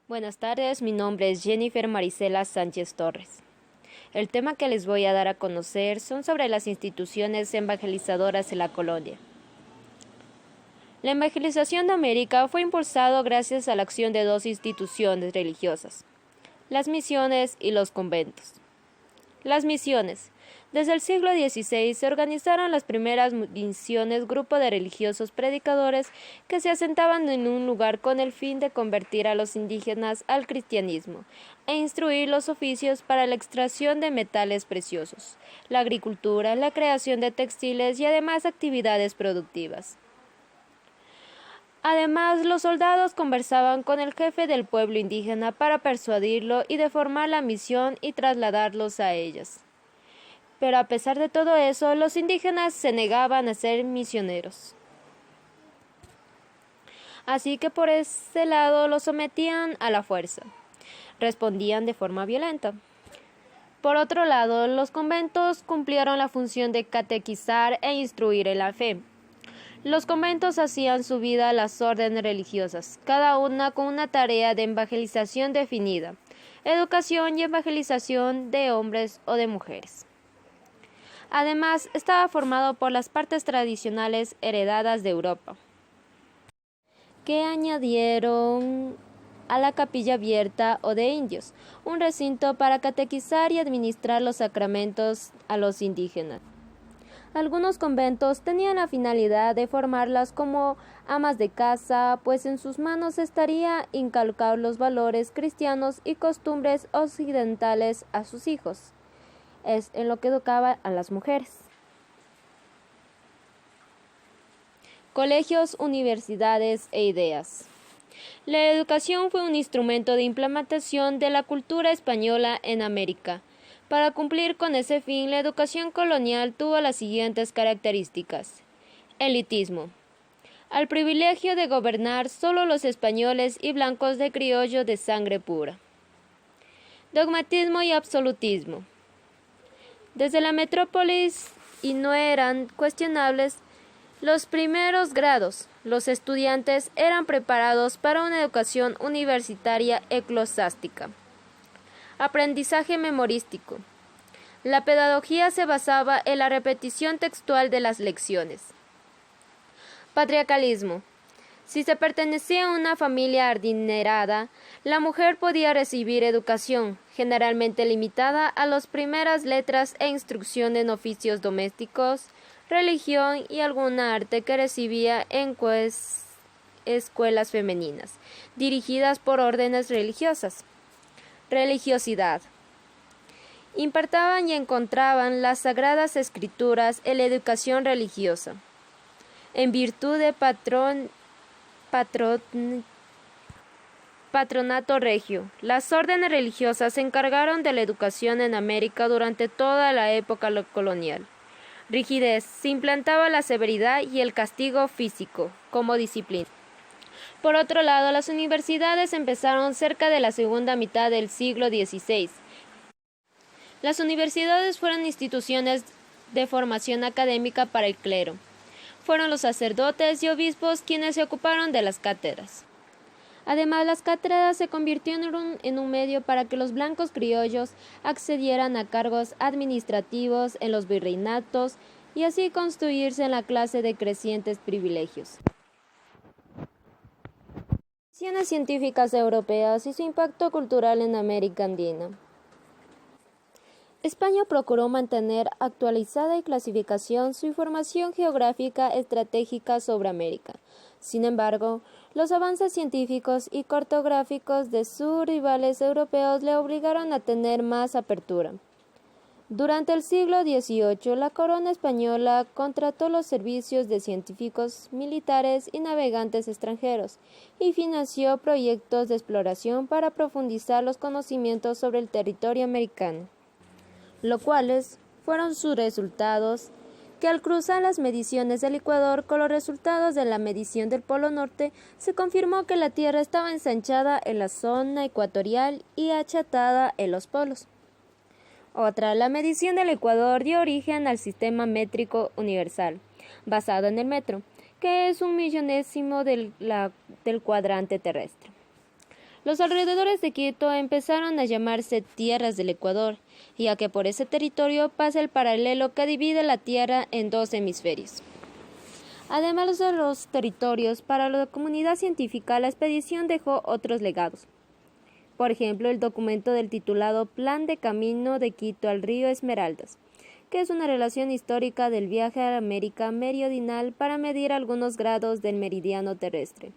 Buenas tardes, mi nombre es Jennifer Marisela Sánchez Torres. El tema que les voy a dar a conocer son sobre las instituciones evangelizadoras en la colonia. La evangelización de América fue impulsado gracias a la acción de dos instituciones religiosas, las misiones y los conventos. Las misiones. Desde el siglo XVI se organizaron las primeras misiones, grupo de religiosos predicadores que se asentaban en un lugar con el fin de convertir a los indígenas al cristianismo e instruir los oficios para la extracción de metales preciosos, la agricultura, la creación de textiles y además actividades productivas. Además, los soldados conversaban con el jefe del pueblo indígena para persuadirlo y deformar la misión y trasladarlos a ellos. Pero a pesar de todo eso, los indígenas se negaban a ser misioneros. Así que por ese lado los sometían a la fuerza. Respondían de forma violenta. Por otro lado, los conventos cumplieron la función de catequizar e instruir en la fe. Los conventos hacían su vida a las órdenes religiosas, cada una con una tarea de evangelización definida, educación y evangelización de hombres o de mujeres. Además, estaba formado por las partes tradicionales heredadas de Europa, que añadieron a la capilla abierta o de indios, un recinto para catequizar y administrar los sacramentos a los indígenas. Algunos conventos tenían la finalidad de formarlas como amas de casa, pues en sus manos estaría inculcar los valores cristianos y costumbres occidentales a sus hijos. Es en lo que educaba a las mujeres. Colegios, universidades e ideas. La educación fue un instrumento de implementación de la cultura española en América. Para cumplir con ese fin, la educación colonial tuvo las siguientes características. Elitismo. Al privilegio de gobernar solo los españoles y blancos de criollo de sangre pura. Dogmatismo y absolutismo. Desde la metrópolis, y no eran cuestionables, los primeros grados, los estudiantes eran preparados para una educación universitaria eclesiástica. Aprendizaje memorístico. La pedagogía se basaba en la repetición textual de las lecciones. Patriarcalismo. Si se pertenecía a una familia adinerada, la mujer podía recibir educación, generalmente limitada a las primeras letras e instrucción en oficios domésticos, religión y alguna arte que recibía en escuelas femeninas, dirigidas por órdenes religiosas. Religiosidad. Impartaban y encontraban las sagradas escrituras en la educación religiosa. En virtud de patronato regio, las órdenes religiosas se encargaron de la educación en América durante toda la época colonial. Rigidez. Se implantaba la severidad y el castigo físico como disciplina. Por otro lado, las universidades empezaron cerca de la segunda mitad del siglo XVI. Las universidades fueron instituciones de formación académica para el clero. Fueron los sacerdotes y obispos quienes se ocuparon de las cátedras. Además, las cátedras se convirtieron en un medio para que los blancos criollos accedieran a cargos administrativos en los virreinatos y así construirse en la clase de crecientes privilegios. Misiones científicas europeas y su impacto cultural en América Andina. España procuró mantener actualizada y clasificación su información geográfica estratégica sobre América. Sin embargo, los avances científicos y cartográficos de sus rivales europeos le obligaron a tener más apertura. Durante el siglo XVIII, la corona española contrató los servicios de científicos, militares y navegantes extranjeros y financió proyectos de exploración para profundizar los conocimientos sobre el territorio americano, lo cuales fueron sus resultados, que al cruzar las mediciones del Ecuador con los resultados de la medición del Polo Norte, se confirmó que la Tierra estaba ensanchada en la zona ecuatorial y achatada en los polos. Otra, la medición del Ecuador dio origen al sistema métrico universal, basado en el metro, que es un millonésimo del cuadrante terrestre. Los alrededores de Quito empezaron a llamarse tierras del Ecuador, ya que por ese territorio pasa el paralelo que divide la Tierra en dos hemisferios. Además de los territorios, para la comunidad científica la expedición dejó otros legados. Por ejemplo, el documento del titulado Plan de Camino de Quito al Río Esmeraldas, que es una relación histórica del viaje a América Meridional para medir algunos grados del meridiano terrestre.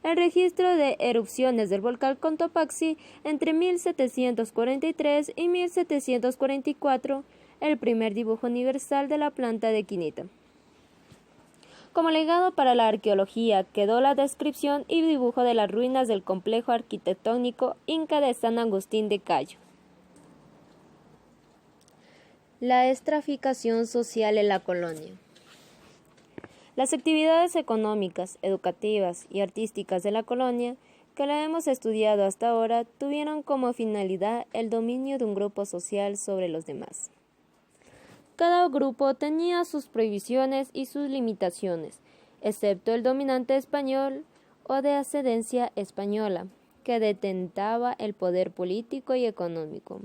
El registro de erupciones del volcán Cotopaxi entre 1743 y 1744, el primer dibujo universal de la planta de quinita. Como legado para la arqueología quedó la descripción y dibujo de las ruinas del complejo arquitectónico inca de San Agustín de Cayo. La estratificación social en la colonia. Las actividades económicas, educativas y artísticas de la colonia, que la hemos estudiado hasta ahora, tuvieron como finalidad el dominio de un grupo social sobre los demás. Cada grupo tenía sus prohibiciones y sus limitaciones, excepto el dominante español o de ascendencia española, que detentaba el poder político y económico.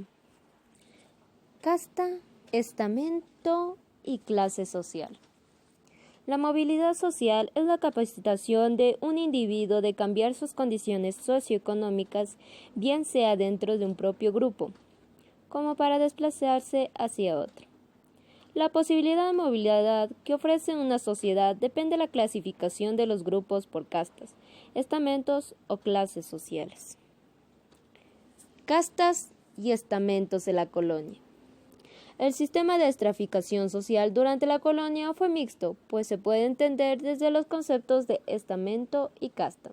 Casta, estamento y clase social. La movilidad social es la capacitación de un individuo de cambiar sus condiciones socioeconómicas, bien sea dentro de un propio grupo, como para desplazarse hacia otro. La posibilidad de movilidad que ofrece una sociedad depende de la clasificación de los grupos por castas, estamentos o clases sociales. Castas y estamentos de la colonia. El sistema de estratificación social durante la colonia fue mixto, pues se puede entender desde los conceptos de estamento y casta.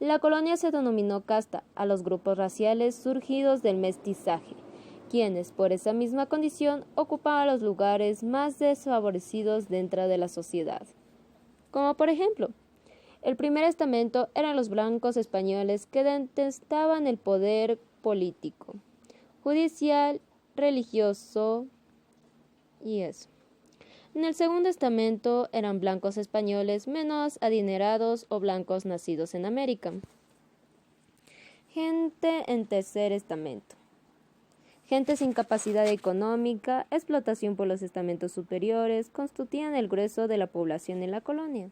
La colonia se denominó casta a los grupos raciales surgidos del mestizaje, quienes, por esa misma condición, ocupaban los lugares más desfavorecidos dentro de la sociedad. Como por ejemplo, el primer estamento eran los blancos españoles que detestaban el poder político, judicial, religioso y eso. En el segundo estamento eran blancos españoles menos adinerados o blancos nacidos en América. Gente en tercer estamento. Gente sin capacidad económica, explotación por los estamentos superiores, constituían el grueso de la población en la colonia.